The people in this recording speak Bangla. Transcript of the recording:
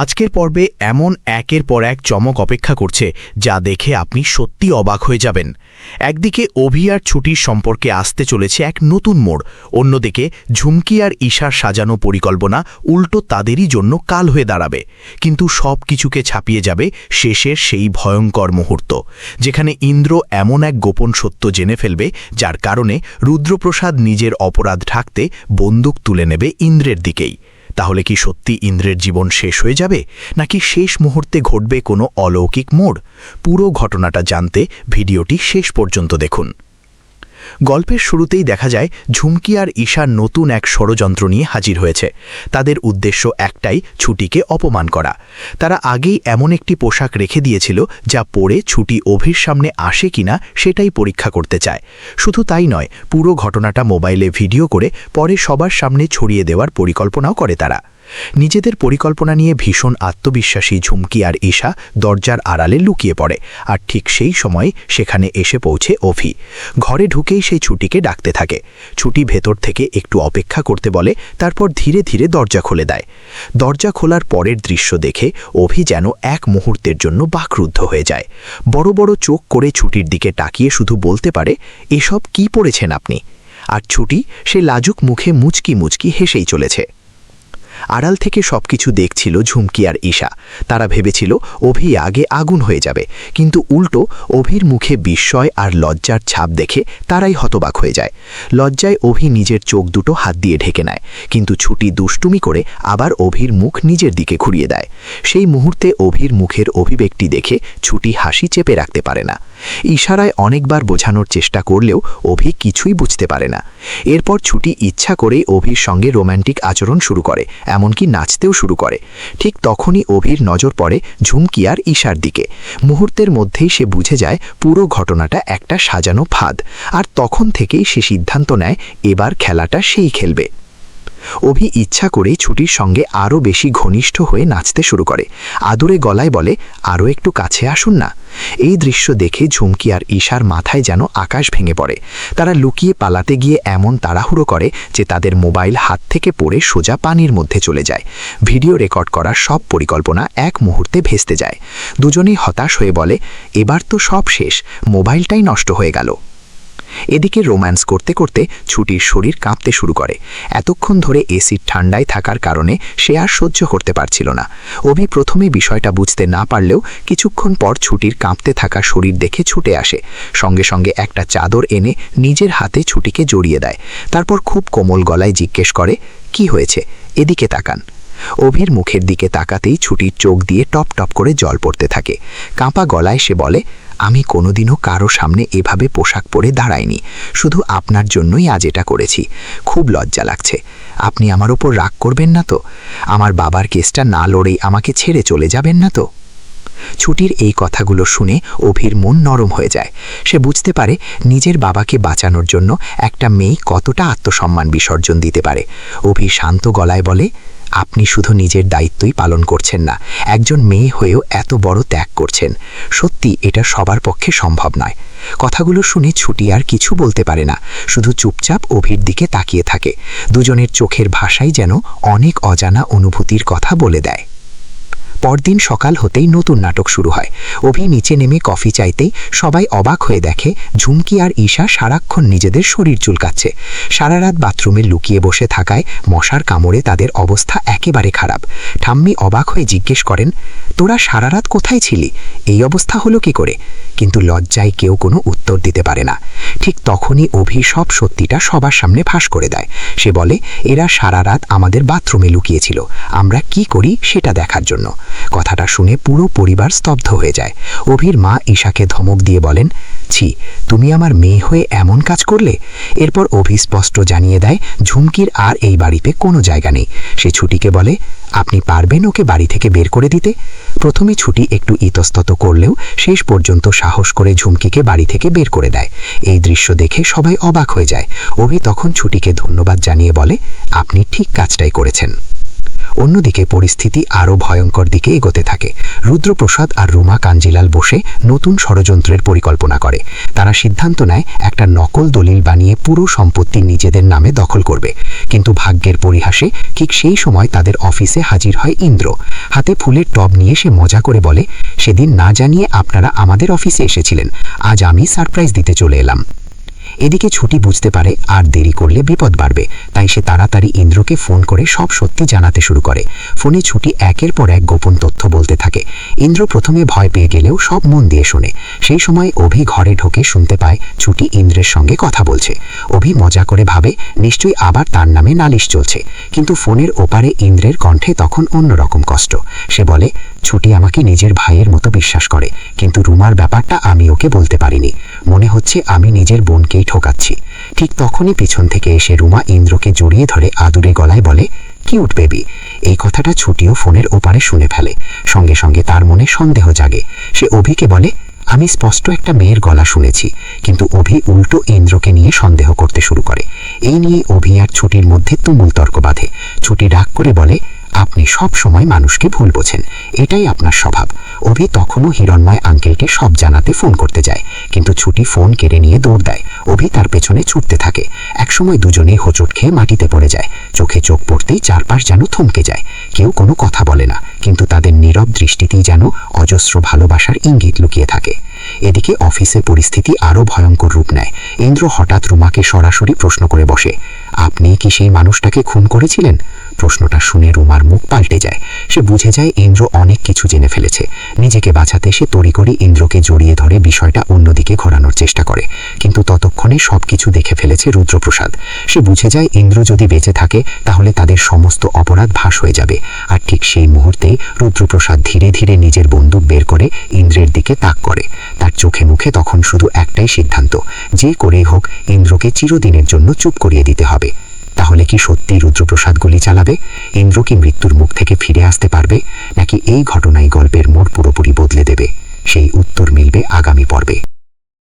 আজকের পর্বে এমন একের পর এক চমক অপেক্ষা করছে যা দেখে আপনি সত্যি অবাক হয়ে যাবেন। একদিকে অভি আর ছুটির সম্পর্কে আসতে চলেছে এক নতুন মোড়, অন্যদিকে ঝুমকি আর ঈশার সাজানো পরিকল্পনা উল্টো তাদেরই জন্য কাল হয়ে দাঁড়াবে। কিন্তু সব কিছুকে ছাপিয়ে যাবে শেষের সেই ভয়ঙ্কর মুহূর্ত, যেখানে ইন্দ্র এমন এক গোপন সত্য জেনে ফেলবে যার কারণে রুদ্রপ্রসাদ নিজের অপরাধ ঢাকতে বন্দুক তুলে নেবে ইন্দ্রের দিকেই। তাহলে কি সত্যি ইন্দ্রের জীবন শেষ হয়ে যাবে, নাকি শেষ মুহূর্তে ঘটবে কোনো অলৌকিক মোড়? পুরো ঘটনাটা জানতে ভিডিওটি শেষ পর্যন্ত দেখুন। গল্পের শুরুতেই দেখা যায় ঝুমকি আর ঈশা নতুন এক ষড়যন্ত্র নিয়ে হাজির হয়েছে। তাদের উদ্দেশ্য একটাই, ছুটিকে অপমান করা। তারা আগেই এমন একটি পোশাক রেখে দিয়েছিল যা পরে ছুটি অভির সামনে আসে কিনা সেটাই পরীক্ষা করতে চায়। শুধু তাই নয়, পুরো ঘটনাটা মোবাইলে ভিডিও করে পরে সবার সামনে ছড়িয়ে দেওয়ার পরিকল্পনাও করে তারা। নিজেদের পরিকল্পনা নিয়ে ভীষণ আত্মবিশ্বাসী ঝুমকি আর ঈশা দরজার আড়ালে লুকিয়ে পড়ে, আর ঠিক সেই সময় সেখানে এসে পৌঁছে অভি। ঘরে ঢুকেই সেই ছুটিকে ডাকতে থাকে। ছুটি ভেতর থেকে একটু অপেক্ষা করতে বলে, তারপর ধীরে ধীরে দরজা খুলে দেয়। দরজা খোলার পরের দৃশ্য দেখে অভি যেন এক মুহূর্তের জন্য বাকরুদ্ধ হয়ে যায়। বড় বড় চোখ করে ছুটির দিকে তাকিয়ে শুধু বলতে পারে, এসব কি পড়েছেন আপনি? আর ছুটি সে লাজুক মুখে মুচকি মুচকি হেসেই চলেছে। আড়াল থেকে সবকিছু দেখছিল ঝুমকি আর ঈশা। তারা ভেবেছিল অভি আগে আগুন হয়ে যাবে, কিন্তু উল্টো অভির মুখে বিস্ময় আর লজ্জার ছাপ দেখে তারাই হতবাক হয়ে যায়। লজ্জায় অভি নিজের চোখ দুটো হাত দিয়ে ঢেকে নেয়, কিন্তু ছুটি দুষ্টুমি করে আবার অভির মুখ নিজের দিকে ঘুরিয়ে দেয়। সেই মুহূর্তে অভির মুখের অভিব্যক্তি দেখে ছুটি হাসি চেপে রাখতে পারে না। ইশারায় অনেকবার বোঝানোর চেষ্টা করলেও অভি কিছুই বুঝতে পারে না। এরপর ছুটি ইচ্ছা করেই অভির সঙ্গে রোম্যান্টিক আচরণ শুরু করে, এমনকি নাচতেও শুরু করে। ঠিক তখনই অভির নজর পড়ে ঝুমকি আর ঈশার দিকে। মুহূর্তের মধ্যেই সে বুঝে যায় পুরো ঘটনাটা একটা সাজানো ফাঁদ, আর তখন থেকেই সে সিদ্ধান্ত নেয় এবার খেলাটা সেই খেলবে। অভি ইচ্ছা করেই ছুটির সঙ্গে আরও বেশি ঘনিষ্ঠ হয়ে নাচতে শুরু করে। আদুরে গলায় বলে, আরও একটু কাছে আসুন না। এই দৃশ্য দেখে ঝুমকি আর ঈশার মাথায় যেন আকাশ ভেঙে পড়ে। তারা লুকিয়ে পালাতে গিয়ে এমন তাড়াহুড়ো করে যে তাদের মোবাইল হাত থেকে পড়ে সোজা পানির মধ্যে চলে যায়। ভিডিও রেকর্ড করার সব পরিকল্পনা এক মুহূর্তে ভেস্তে যায়। দুজনেই হতাশ হয়ে বলে, এবার তো সব শেষ, মোবাইলটাই নষ্ট হয়ে গেল। এদিকে রোম্যান্স করতে করতে ছুটির শরীর কাঁপতে শুরু করে। এতক্ষণ ধরে এসির ঠান্ডায় থাকার কারণে সে আর সহ্য করতে পারছিল না। অভি প্রথমে বিষয়টা বুঝতে না পারলেও কিছুক্ষণ পর ছুটির কাঁপতে থাকা শরীর দেখে ছুটে আসে। সঙ্গে সঙ্গে একটা চাদর এনে নিজের হাতে ছুটিকে জড়িয়ে দেয়। তারপর খুব কোমল গলায় জিজ্ঞেস করে, কি হয়েছে, এদিকে তাকান। অভির মুখের দিকে তাকাতেই ছুটির চোখ দিয়ে টপ টপ করে জল পড়তে থাকে। কাঁপা গলায় সে বলে, আমি কোনোদিনও কারো সামনে এভাবে পোশাক পরে দাঁড়াইনি, শুধু আপনার জন্যই আজ এটা করেছি। খুব লজ্জা লাগছে। আপনি আমার ওপর রাগ করবেন না তো? আমার বাবার কেসটা না লড়েই আমাকে ছেড়ে চলে যাবেন না তো? ছুটির এই কথাগুলো শুনে অভির মন নরম হয়ে যায়। সে বুঝতে পারে নিজের বাবাকে বাঁচানোর জন্য একটা মেয়ে কতটা আত্মসম্মান বিসর্জন দিতে পারে। অভি শান্ত গলায় বলে, আপনি শুধু নিজের দায়িত্বই পালন করছেন না, একজন মেয়ে হয়েও এত বড় ত্যাগ করছেন। সত্যি এটা সবার পক্ষে সম্ভব নয়। কথাগুলো শুনে ছুটি আর কিছু বলতে পারে না, শুধু চুপচাপ অভির দিকে তাকিয়ে থাকে। দুজনের চোখের ভাষাই যেন অনেক অজানা অনুভূতির কথা বলে দেয়। পরদিন সকাল হতেই নতুন নাটক শুরু হয়। অভি নিচে নেমে কফি চাইতেই সবাই অবাক হয়ে দেখে ঝুমকি আর ঈশা সারাক্ষণ নিজেদের শরীর চুলকাচ্ছে। সারা রাত বাথরুমে লুকিয়ে বসে থাকায় মশার কামড়ে তাদের অবস্থা একেবারে খারাপ। ঠাম্মি অবাক হয়ে জিজ্ঞেস করেন, তোরা সারা রাত কোথায় ছিলি? এই অবস্থা হলো কি করে? কিন্তু লজ্জায় কেউ কোনো উত্তর দিতে পারে না। ঠিক তখনই অভি সব সত্যিটা সবার সামনে ফাঁস করে দেয়। সে বলে, এরা সারা রাত আমাদের বাথরুমে লুকিয়েছিল, আমরা কি করি সেটা দেখার জন্য। কথাটা শুনে পুরো পরিবার স্তব্ধ হয়ে যায়। অভির মা ঈশাকে ধমক দিয়ে বলেন, ছি, তুমি আমার মেয়ে হয়ে এমন কাজ করলে? এরপর অভি স্পষ্ট জানিয়ে দেয় ঝুমকির আর এই বাড়িতে কোনো জায়গা নেই। সে ছুটিকে বলে, আপনি পারবেন ওকে বাড়ি থেকে বের করে দিতে? প্রথমে ছুটি একটু ইতস্তত করলেও শেষ পর্যন্ত সাহস করে ঝুমকিকে বাড়ি থেকে বের করে দেয়। এই দৃশ্য দেখে সবাই অবাক হয়ে যায়। অভি তখন ছুটিকে ধন্যবাদ জানিয়ে বলে, আপনি ঠিক কাজটাই করেছেন। অন্যদিকে পরিস্থিতি আরও ভয়ঙ্কর দিকে এগোতে থাকে। রুদ্রপ্রসাদ আর রুমা কাঞ্জিলাল বসে নতুন ষড়যন্ত্রের পরিকল্পনা করে। তারা সিদ্ধান্ত নেয় একটা নকল দলিল বানিয়ে পুরো সম্পত্তি নিজেদের নামে দখল করবে। কিন্তু ভাগ্যের পরিহাসে ঠিক সেই সময় তাদের অফিসে হাজির হয় ইন্দ্র। হাতে ফুলের টব নিয়ে সে মজা করে বলে, সেদিন না জানিয়ে আপনারা আমাদের অফিসে এসেছিলেন, আজ আমি সারপ্রাইজ দিতে চলে এলাম। এদিকে ছুটি বুঝতে পারে আর দেরি করলে বিপদ বাড়বে, তাই সে তাড়াতাড়ি ইন্দ্রকে ফোন করে সব সত্যি জানাতে শুরু করে। ফোনে ছুটি একের পর এক গোপন তথ্য বলতে থাকে। ইন্দ্র প্রথমে ভয় পেয়ে গেলেও সব মন দিয়ে শোনে। সেই সময় অভি ঘরে ঢোকে শুনতে পায় ছুটি ইন্দ্রের সঙ্গে কথা বলছে। অভি মজা করে ভাবে নিশ্চয়ই আবার তার নামে নালিশ চলছে, কিন্তু ফোনের ওপারে ইন্দ্রের কণ্ঠে তখন অন্যরকম কষ্ট। সে বলে, ছুটি আমাকে নিজের ভাইয়ের মতো বিশ্বাস করে, কিন্তু রুমার ব্যাপারটা আমি ওকে বলতে পারিনি। মনে হচ্ছে আমি নিজের বোনকেই ঠকাচ্ছি। ঠিক তখনই পিছন থেকে এসে রুমা ইন্দ্রকে জড়িয়ে ধরে আদুরে গলায় বলে, কিউট বেবি। এই কথাটা ছুটিও ফোনের ওপারে শুনে ফেলে। সঙ্গে সঙ্গে তার মনে সন্দেহ জাগে। সে অভিকে বলে, আমি স্পষ্ট একটা মেয়ের গলা শুনেছি। কিন্তু অভি উল্টো ইন্দ্রকে নিয়ে সন্দেহ করতে শুরু করে। এই নিয়ে অভি আর ছুটির মধ্যে তুমুল তর্ক বাঁধে। ছুটি রাগ করে বলে, আপনি সব সময় মানুষকে ভুল বোঝেন, এটাই আপনার স্বভাব। অভি তখনও হিরণময় আঙ্কেলকে সব জানাতে ফোন করতে যায়, কিন্তু ছুটি ফোন কেড়ে নিয়ে দৌড় দেয়। অভি তার পেছনে ছুটতে থাকে। একসময় দুজনেই হোঁচট খেয়ে মাটিতে পড়ে যায়। চোখে চোখ পড়তেই চারপাশ যেন থমকে যায়। কেউ কোনো কথা বলে না, কিন্তু তাদের নীরব দৃষ্টিতেই যেন অজস্র ভালোবাসার ইঙ্গিত লুকিয়ে থাকে। এদিকে অফিসে পরিস্থিতি আরও ভয়ঙ্কর রূপ নেয়। ইন্দ্র হঠাৎ রুমাকে সরাসরি প্রশ্ন করে বসে, আপনি কি সেই মানুষটাকে খুন করেছিলেন? প্রশ্নটা শুনে রুমার মুখ পাল্টে যায়। সে বুঝে যায় ইন্দ্র অনেক কিছু জেনে ফেলেছে। নিজেকে বাঁচাতে সে তড়িঘড়ি ইন্দ্রকে জড়িয়ে ধরে বিষয়টা অন্যদিকে ঘোরানোর চেষ্টা করে, কিন্তু ততক্ষণে সবকিছু দেখে ফেলেছে রুদ্রপ্রসাদ। সে বুঝে যায় ইন্দ্র যদি বেঁচে থাকে তাহলে তাদের সমস্ত অপরাধ ফাঁস হয়ে যাবে। আর ঠিক সেই মুহূর্তেই রুদ্রপ্রসাদ ধীরে ধীরে নিজের বন্দুক বের করে ইন্দ্রের দিকে তাক করে। তার চোখে মুখে তখন শুধু একটাই সিদ্ধান্ত, যে করেই হোক ইন্দ্রকে চিরদিনের জন্য চুপ করিয়ে দিতে হবে। তাহলে কি সত্যি রুদ্রপ্রসাদ গুলি চালাবে? ইন্দ্র কি মৃত্যুর মুখ থেকে ফিরে আসতে পারবে, নাকি এই ঘটনাই গল্পের মোড় পুরোপুরি বদলে দেবে? সেই উত্তর মিলবে আগামী পর্বে।